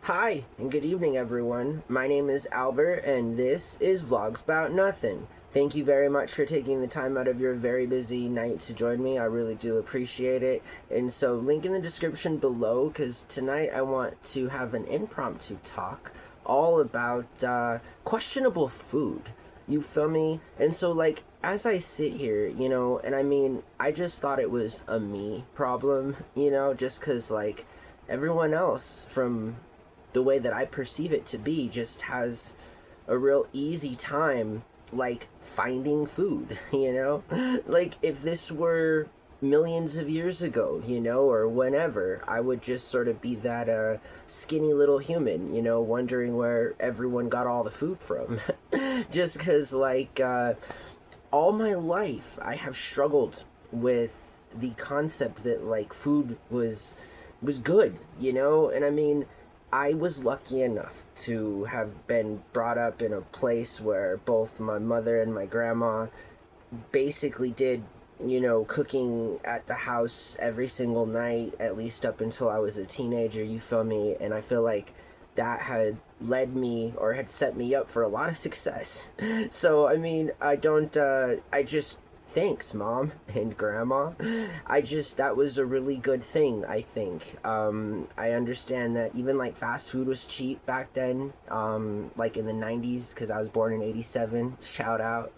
Hi, and good evening, everyone. My name is Albert, and this is Vlogs About Nothing. Thank you very much for taking the time out of your very busy night to join me. I really do appreciate it. And so, link in the description below, because tonight I want to have an impromptu talk all about questionable food. You feel me? And so, like, as I sit here, and I mean, I just thought it was a me problem, just because, like, everyone else from the way that I perceive it to be just has a real easy time like finding food, Like if this were millions of years ago, or whenever, I would just sort of be that skinny little human, wondering where everyone got all the food from. Just because, like, all my life I have struggled with the concept that like food was good, and I mean, I was lucky enough to have been brought up in a place where both my mother and my grandma basically did, cooking at the house every single night, at least up until I was a teenager, you feel me? And I feel like that had led me or had set me up for a lot of success. So, I mean, I just, thanks, Mom and Grandma. That was a really good thing, I think. I understand that even like fast food was cheap back then, like in the 90s, because I was born in 87, shout out.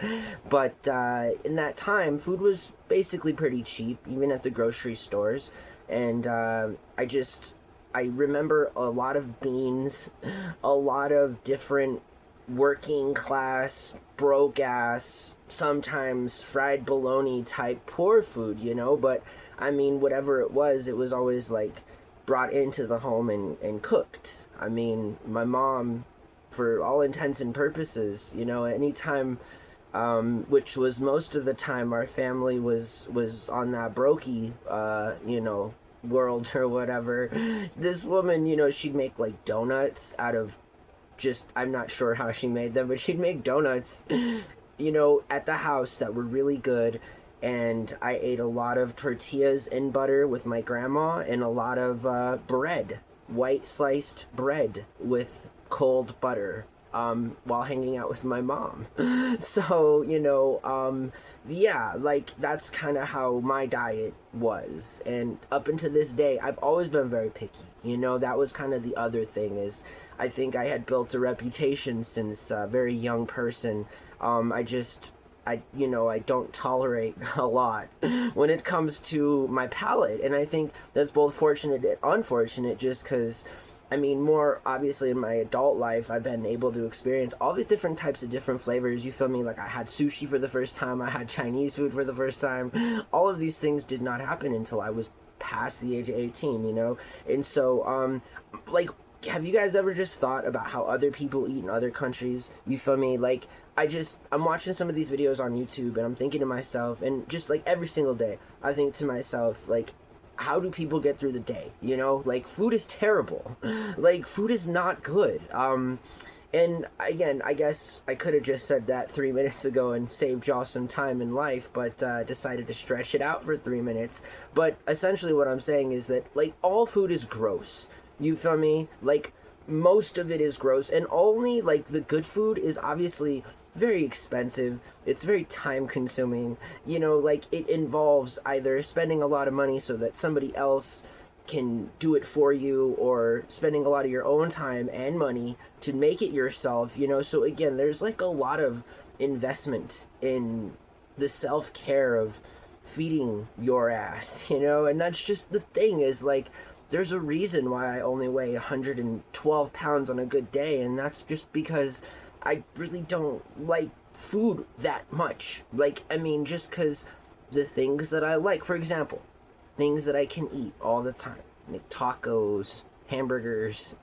But in that time, food was basically pretty cheap, even at the grocery stores. And I remember a lot of beans, a lot of different working class, broke ass, sometimes fried bologna type poor food, But I mean, whatever it was always like brought into the home and cooked. I mean, my mom, for all intents and purposes, anytime, which was most of the time, our family was on that brokey, world or whatever. This woman, she'd make like donuts out of just, I'm not sure how she made them, but she'd make donuts, at the house that were really good. And I ate a lot of tortillas and butter with my grandma, and a lot of bread, white sliced bread with cold butter, while hanging out with my mom. So, yeah, like that's kind of how my diet was. And up until this day, I've always been very picky. That was kind of the other thing is I think I had built a reputation since a very young person. I just I don't tolerate a lot when it comes to my palate, and I think that's both fortunate and unfortunate, just because I mean, more obviously in my adult life, I've been able to experience all these different types of different flavors. You feel me? Like I had sushi for the first time, I had Chinese food for the first time. All of these things did not happen until I was past the age of 18, And so, like, have you guys ever just thought about how other people eat in other countries? You feel me? Like, I'm watching some of these videos on YouTube and I'm thinking to myself, and just like every single day, I think to myself, like, how do people get through the day? Like food is terrible. Like food is not good. And again, I guess I could have just said that 3 minutes ago and saved y'all some time in life, but decided to stretch it out for 3 minutes. But essentially, what I'm saying is that like all food is gross. You feel me? Like most of it is gross, and only like the good food is obviously very expensive. It's very time consuming. Like it involves either spending a lot of money so that somebody else can do it for you, or spending a lot of your own time and money to make it yourself, So again, there's like a lot of investment in the self care of feeding your ass, And that's just the thing is like, there's a reason why I only weigh 112 pounds on a good day, and that's just because I really don't like food that much. Like, I mean, just because the things that I like, for example, things that I can eat all the time, like tacos, hamburgers,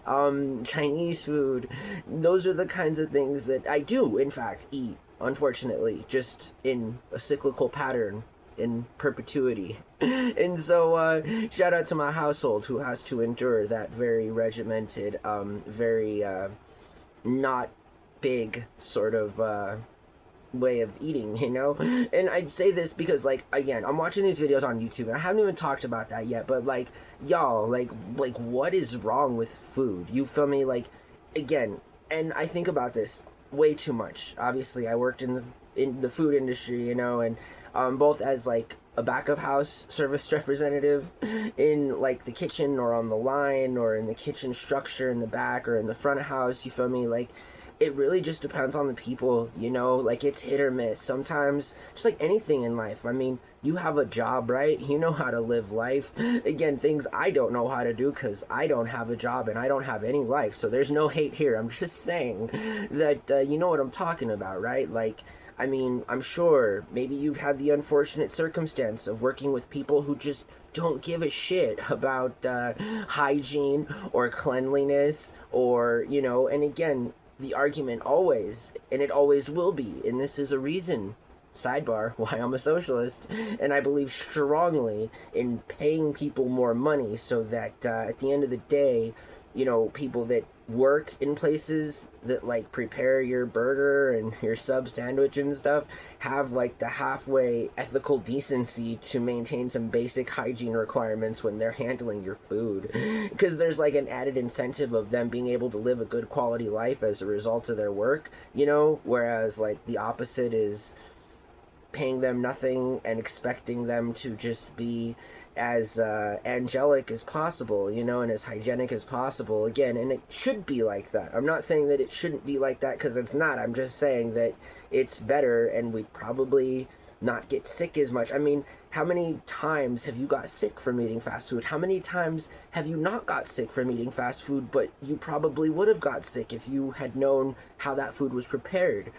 Chinese food, those are the kinds of things that I do, in fact, eat, unfortunately, just in a cyclical pattern in perpetuity. And so, shout out to my household who has to endure that very regimented, very not big sort of way of eating, you know? And I'd say this because, like, again, I'm watching these videos on YouTube, and I haven't even talked about that yet, but, like, y'all, like, what is wrong with food? You feel me? Like, again, and I think about this way too much. Obviously, I worked in the food industry, you know, and both as, like, a back of house service representative in, like, the kitchen or on the line or in the kitchen structure in the back or in the front of house, you feel me? Like, it really just depends on the people, you know? Like, it's hit or miss. Sometimes, just like anything in life, I mean, you have a job, right? You know how to live life. Again, things I don't know how to do because I don't have a job and I don't have any life, so there's no hate here. I'm just saying that you know what I'm talking about, right? Like, I mean, I'm sure maybe you've had the unfortunate circumstance of working with people who just don't give a shit about hygiene or cleanliness or, you know, and again, the argument always, and it always will be, and this is a reason, sidebar, why I'm a socialist, and I believe strongly in paying people more money so that at the end of the day, you know, people that work in places that like prepare your burger and your sub sandwich and stuff have like the halfway ethical decency to maintain some basic hygiene requirements when they're handling your food, because there's like an added incentive of them being able to live a good quality life as a result of their work, you know, whereas like the opposite is paying them nothing and expecting them to just be as angelic as possible, you know, and as hygienic as possible. Again, and it should be like that. I'm not saying that it shouldn't be like that because it's not. I'm just saying that it's better and we probably not get sick as much. I mean, how many times have you got sick from eating fast food? How many times have you not got sick from eating fast food, but you probably would have got sick if you had known how that food was prepared?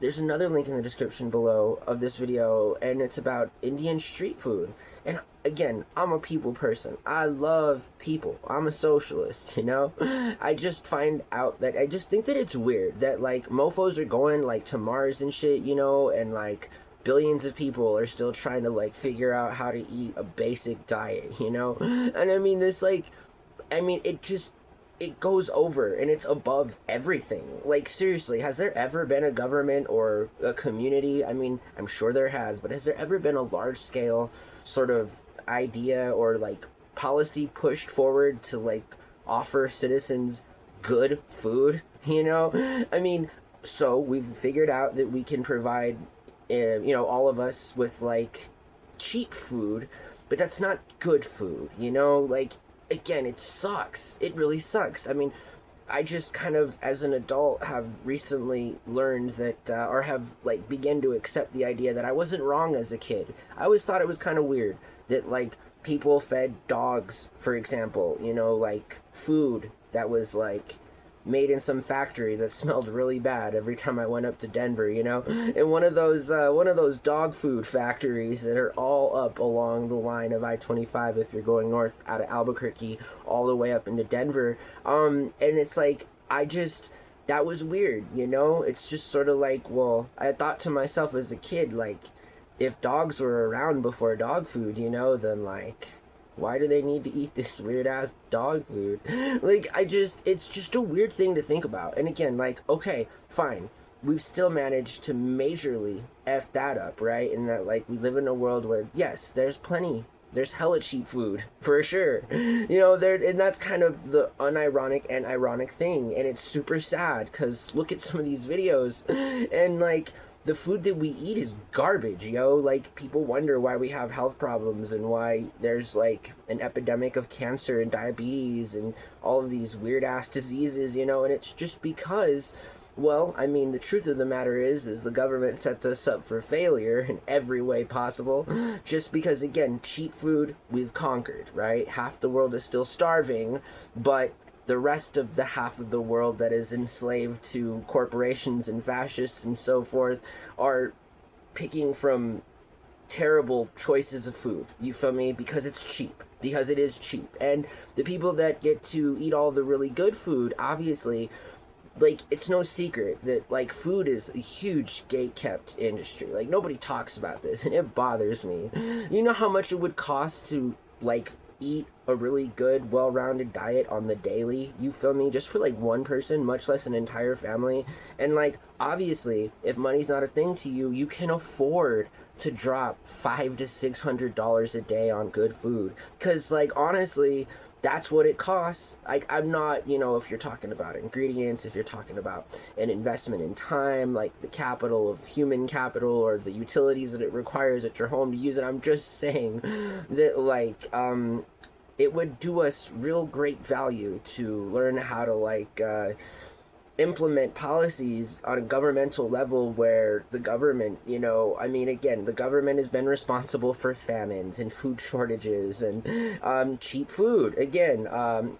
There's another link in the description below of this video, and it's about Indian street food. And again, I'm a people person. I love people. I'm a socialist, you know? I just find out that I just think that it's weird that, like, mofos are going, like, to Mars and shit, you know? And, like, billions of people are still trying to, like, figure out how to eat a basic diet, you know? And I mean, this, like, I mean, it goes over and it's above everything. Like, seriously, has there ever been a government or a community? I mean, I'm sure there has, but has there ever been a large scale sort of idea or like policy pushed forward to like offer citizens good food, you know? I mean, so we've figured out that we can provide, you know, all of us with like cheap food, but that's not good food, you know? Like, again, it sucks. It really sucks. I mean, I just kind of, as an adult, have recently learned that, or have, like, begun to accept the idea that I wasn't wrong as a kid. I always thought it was kind of weird that, like, people fed dogs, for example, you know, like, food that was, like, made in some factory that smelled really bad every time I went up to Denver, you know? And one of those dog food factories that are all up along the line of I-25 if you're going north out of Albuquerque all the way up into Denver. And it's like, that was weird, you know? It's just sort of like, well, I thought to myself as a kid, like, if dogs were around before dog food, you know, then, like, why do they need to eat this weird ass dog food? Like, it's just a weird thing to think about. And again, like, okay, fine. We've still managed to majorly F that up, right? In that, like, we live in a world where, yes, there's hella cheap food, for sure. You know, and that's kind of the unironic and ironic thing. And it's super sad, because look at some of these videos, and, like, the food that we eat is garbage, yo. Like, people wonder why we have health problems and why there's, like, an epidemic of cancer and diabetes and all of these weird-ass diseases, you know, and it's just because, well, I mean, the truth of the matter is the government sets us up for failure in every way possible, just because, again, cheap food, we've conquered, right? Half the world is still starving, but the rest of the half of the world that is enslaved to corporations and fascists and so forth are picking from terrible choices of food, you feel me? Because it's cheap. Because it is cheap. And the people that get to eat all the really good food, obviously, like, it's no secret that, like, food is a huge gate-kept industry. Like, nobody talks about this, and it bothers me. You know how much it would cost to, like, eat a really good, well-rounded diet on the daily, you feel me, just for like one person, much less an entire family. And like, obviously, if money's not a thing to you, you can afford to drop $500 to $600 a day on good food, because like, honestly, that's what it costs. Like, I'm not, if you're talking about ingredients, if you're talking about an investment in time, like the capital of human capital or the utilities that it requires at your home to use it, I'm just saying that, like, it would do us real great value to learn how to, like, implement policies on a governmental level where the government, again, the government has been responsible for famines and food shortages and cheap food. Again,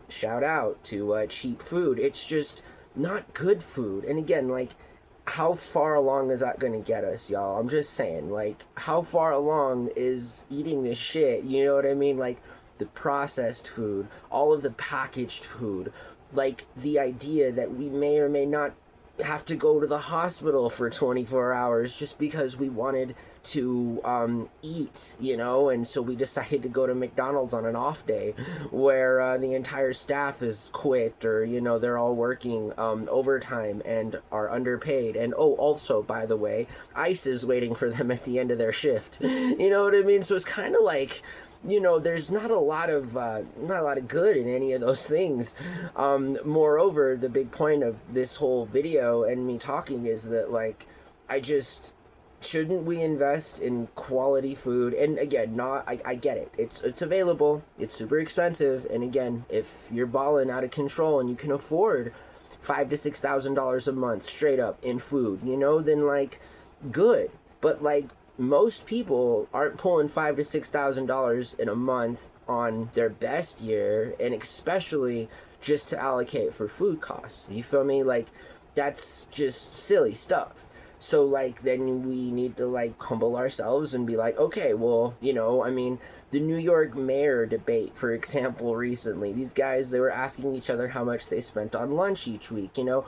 shout out to cheap food. It's just not good food. And again, like, how far along is that going to get us, y'all? I'm just saying, like, how far along is eating this shit? You know what I mean? Like, the processed food, all of the packaged food, like the idea that we may or may not have to go to the hospital for 24 hours just because we wanted to eat, and so we decided to go to McDonald's on an off day where the entire staff is quit, or, they're all working overtime and are underpaid. And oh, also, by the way, ICE is waiting for them at the end of their shift. You know what I mean? So it's kind of like, there's not a lot of good in any of those things. Moreover, the big point of this whole video and me talking is that, like, shouldn't we invest in quality food? And again, I get it. It's available. It's super expensive. And again, if you're balling out of control and you can afford $5,000 to $6,000 a month straight up in food, then, like, good. But, like, most people aren't pulling $5,000 to $6,000 in a month on their best year, and especially just to allocate for food costs. You feel me? Like, that's just silly stuff. So, like, then we need to, like, humble ourselves and be like, okay, well, the New York mayor debate, for example, recently, these guys, they were asking each other how much they spent on lunch each week, and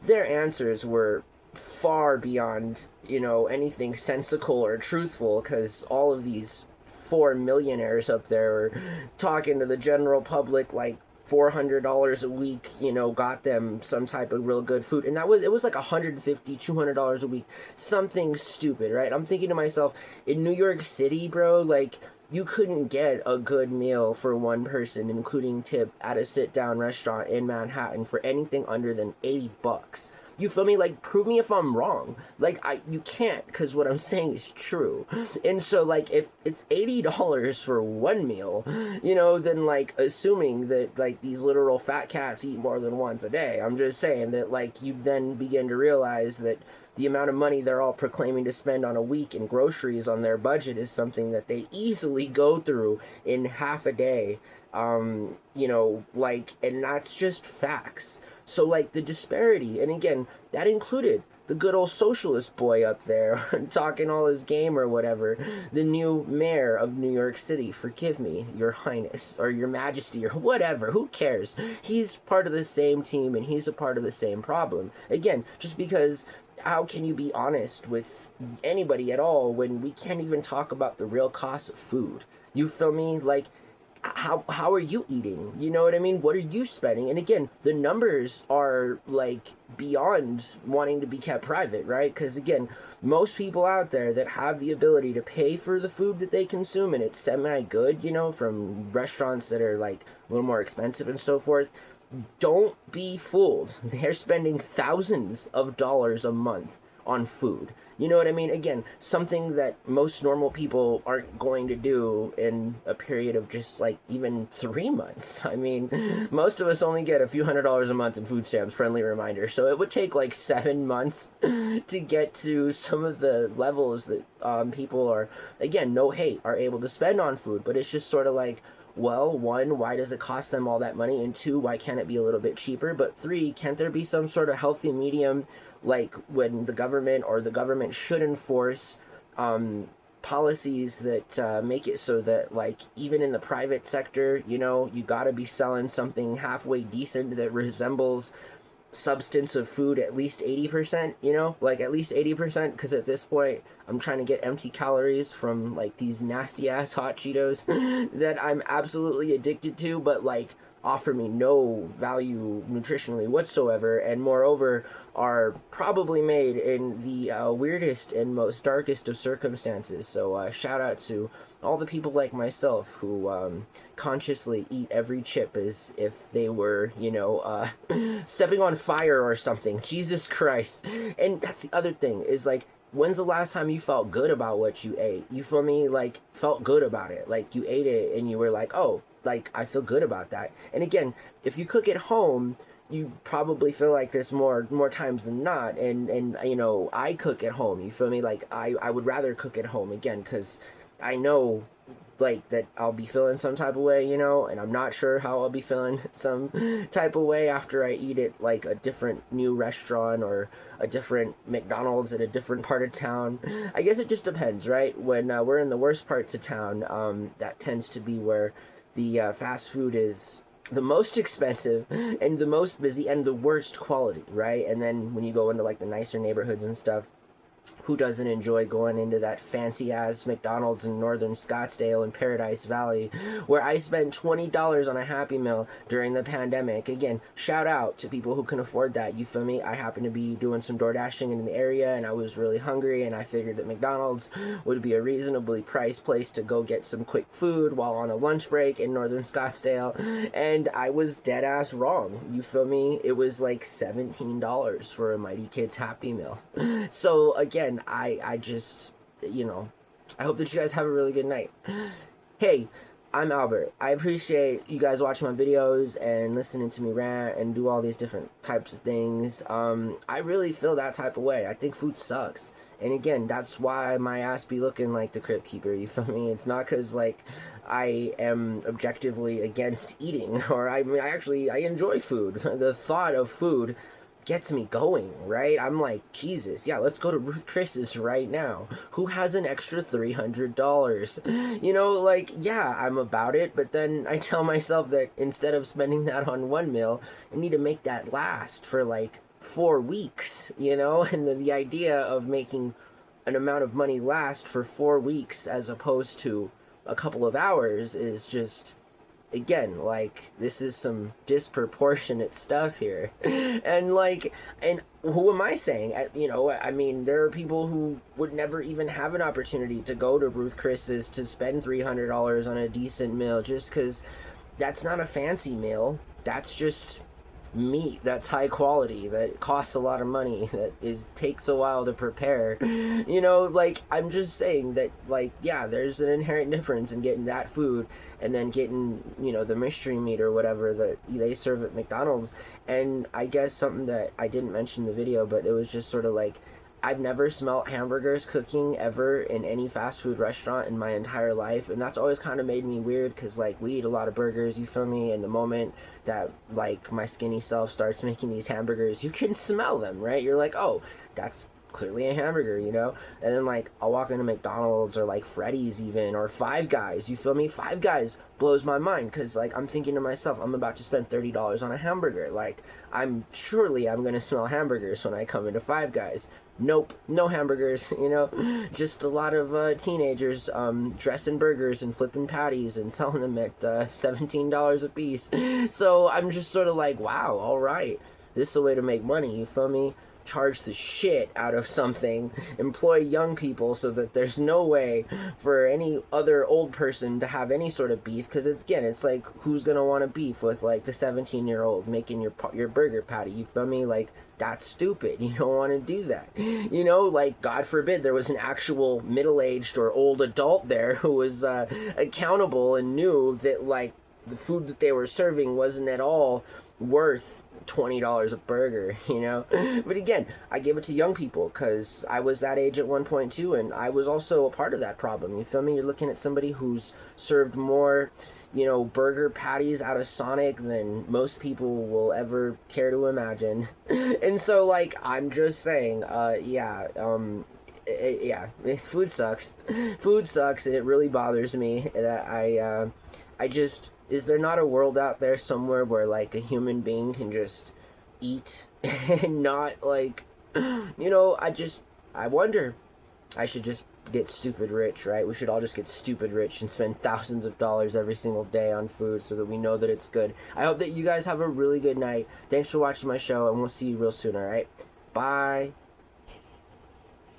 their answers were far beyond, anything sensical or truthful, because all of these 4 millionaires up there are talking to the general public like $400 a week, got them some type of real good food. And it was like $150, $200 a week, something stupid, right? I'm thinking to myself, in New York City, bro, like, you couldn't get a good meal for one person, including tip, at a sit-down restaurant in Manhattan for anything under than $80. You feel me? Like, prove me if I'm wrong. Like, you can't, because what I'm saying is true. And so, like, if it's $80 for one meal, then, like, assuming that, like, these literal fat cats eat more than once a day, I'm just saying that, like, you then begin to realize that the amount of money they're all proclaiming to spend on a week in groceries on their budget is something that they easily go through in half a day. And that's just facts. So, like, the disparity, and again, that included the good old socialist boy up there talking all his game or whatever, the new mayor of New York City, forgive me, your highness, or your majesty, or whatever, who cares? He's part of the same team, and he's a part of the same problem. Again, just because, how can you be honest with anybody at all when we can't even talk about the real cost of food? You feel me? Like, how are you eating? You know what I mean? What are you spending? And again, the numbers are, like, beyond wanting to be kept private, right? Because again, most people out there that have the ability to pay for the food that they consume, and it's semi-good, from restaurants that are, like, a little more expensive and so forth, don't be fooled. They're spending thousands of dollars a month on food. You know what I mean? Again, something that most normal people aren't going to do in a period of just, like, even 3 months. I mean, most of us only get a few $100s a month in food stamps, friendly reminder. So it would take, like, 7 months to get to some of the levels that people are, again, no hate, are able to spend on food. But it's just sort of like, well, one, why does it cost them all that money? And two, why can't it be a little bit cheaper? But three, can't there be some sort of healthy medium, like when the government should enforce policies that make it so that, like, even in the private sector, you gotta be selling something halfway decent that resembles substance of food at least 80%, like at least 80%, because at this point I'm trying to get empty calories from like these nasty ass hot Cheetos that I'm absolutely addicted to, but like offer me no value nutritionally whatsoever, and moreover are probably made in the weirdest and most darkest of circumstances. So shout out to all the people like myself who consciously eat every chip as if they were, stepping on fire or something. Jesus Christ. And that's the other thing, is like, when's the last time you felt good about what you ate? You feel me? Like, felt good about it. Like, you ate it and you were like, oh, like, I feel good about that. And again, if you cook at home, you probably feel like this more times than not. And I cook at home. You feel me? Like, I would rather cook at home, again, because I know, like, that I'll be feeling some type of way, and I'm not sure how I'll be feeling some type of way after I eat at, like, a different new restaurant or a different McDonald's at a different part of town. I guess it just depends, right? When we're in the worst parts of town, that tends to be where the fast food is the most expensive and the most busy and the worst quality, right? And then when you go into, like, the nicer neighborhoods and stuff, who doesn't enjoy going into that fancy-ass McDonald's in northern Scottsdale and Paradise Valley, where I spent $20 on a Happy Meal during the pandemic? Again, shout out to people who can afford that, you feel me? I happen to be doing some door dashing in the area, and I was really hungry, and I figured that McDonald's would be a reasonably priced place to go get some quick food while on a lunch break in northern Scottsdale, and I was dead-ass wrong, you feel me? It was like $17 for a Mighty Kids Happy Meal. So, again, I just, I hope that you guys have a really good night. Hey, I'm Albert. I appreciate you guys watching my videos and listening to me rant and do all these different types of things. I really feel that type of way. I think food sucks. And again, that's why my ass be looking like the Crypt Keeper, you feel me? It's not because, like, I am objectively against eating, or I enjoy food. The thought of food gets me going, right? I'm like, Jesus, yeah, let's go to Ruth Chris's right now. Who has an extra $300? Like, yeah, I'm about it, but then I tell myself that instead of spending that on one meal, I need to make that last for like 4 weeks, and the idea of making an amount of money last for 4 weeks as opposed to a couple of hours is just, again, like, this is some disproportionate stuff here. And who am I saying? I mean, there are people who would never even have an opportunity to go to Ruth Chris's to spend $300 on a decent meal, just because that's not a fancy meal. That's just meat that's high quality, that costs a lot of money, that takes a while to prepare. I'm just saying that, like, yeah, there's an inherent difference in getting that food and then getting, the mystery meat or whatever that they serve at McDonald's. And I guess something that I didn't mention in the video, but it was just sort of like, I've never smelt hamburgers cooking ever in any fast food restaurant in my entire life, and that's always kind of made me weird, because, like, we eat a lot of burgers, you feel me, and the moment that, like, my skinny self starts making these hamburgers, you can smell them, right? You're like, oh, that's clearly a hamburger, and then, like, I'll walk into McDonald's or, like, Freddy's even, or Five Guys, you feel me? Five Guys blows my mind, because, like, I'm thinking to myself, I'm about to spend $30 on a hamburger, like, I'm gonna smell hamburgers when I come into Five Guys. Nope, no hamburgers, just a lot of teenagers dressing burgers and flipping patties and selling them at $17 a piece. So I'm just sort of like, wow, all right, this is the way to make money, you feel me? Charge the shit out of something, employ young people so that there's no way for any other old person to have any sort of beef, because it's like, who's gonna want to beef with, like, the 17-year-old making your burger patty, you feel me? Like, that's stupid. You don't want to do that. Like, God forbid there was an actual middle-aged or old adult there who was accountable and knew that, like, the food that they were serving wasn't at all worth $20 a burger, But again, I give it to young people, because I was that age at one point too, and I was also a part of that problem, you feel me? You're looking at somebody who's served more, burger patties out of Sonic than most people will ever care to imagine. And so, like, I'm just saying, food sucks. Food sucks, and it really bothers me that is there not a world out there somewhere where, like, a human being can just eat and not like, I wonder. I should just get stupid rich, right? We should all just get stupid rich and spend thousands of dollars every single day on food so that we know that it's good. I hope that you guys have a really good night. Thanks for watching my show, and we'll see you real soon, all right? Bye.